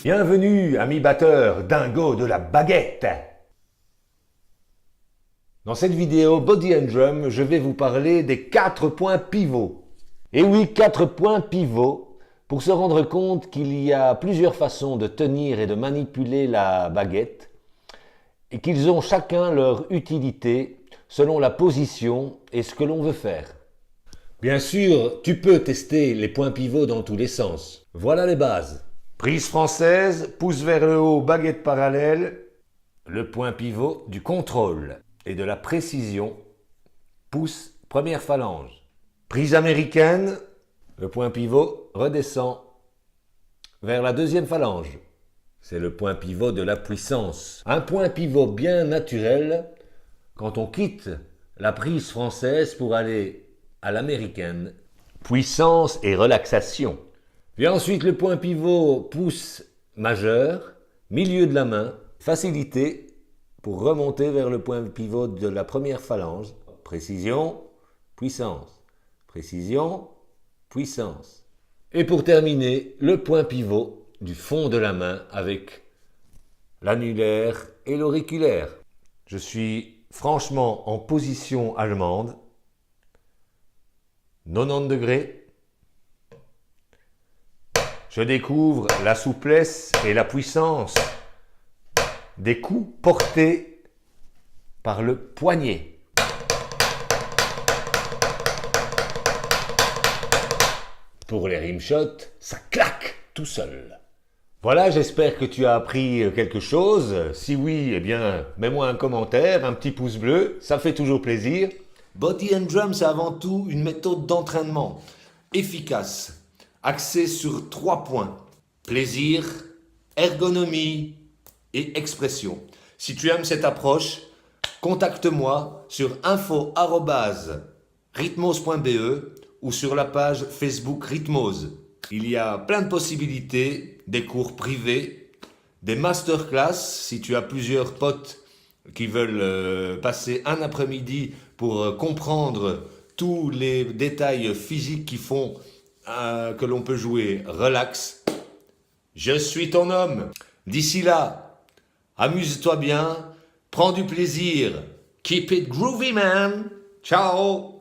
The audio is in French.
Bienvenue, amis batteurs, dingo de la baguette. Dans cette vidéo Body and Drum, je vais vous parler des 4 points pivots. Et oui, 4 points pivots pour se rendre compte qu'il y a plusieurs façons de tenir et de manipuler la baguette et qu'ils ont chacun leur utilité selon la position et ce que l'on veut faire. Bien sûr, tu peux tester les points pivots dans tous les sens. Voilà les bases. Prise française, pouce vers le haut, baguette parallèle. Le point pivot du contrôle et de la précision, pouce, première phalange. Prise américaine, le point pivot redescend vers la deuxième phalange. C'est le point pivot de la puissance. Un point pivot bien naturel quand on quitte la prise française pour aller à l'américaine. Puissance et relaxation. Vient ensuite le point pivot pouce majeur, milieu de la main, facilité pour remonter vers le point pivot de la première phalange. Précision, puissance. Précision, puissance. Et pour terminer, le point pivot du fond de la main avec l'annulaire et l'auriculaire. Je suis franchement en position allemande, 90 degrés. Je découvre la souplesse et la puissance des coups portés par le poignet. Pour les rimshots, ça claque tout seul. Voilà, j'espère que tu as appris quelque chose. Si oui, eh bien, mets-moi un commentaire, un petit pouce bleu, ça fait toujours plaisir. Body and Drum, c'est avant tout une méthode d'entraînement efficace, axée sur 3 points. Plaisir, ergonomie et expression. Si tu aimes cette approche, contacte-moi sur info@rhythmose.be ou sur la page Facebook Rhythmose. Il y a plein de possibilités, des cours privés, des masterclass si tu as plusieurs potes qui veulent passer un après-midi pour comprendre tous les détails physiques qui font que l'on peut jouer relax. Je suis ton homme. D'ici là, amuse-toi bien, prends du plaisir. Keep it groovy, man. Ciao.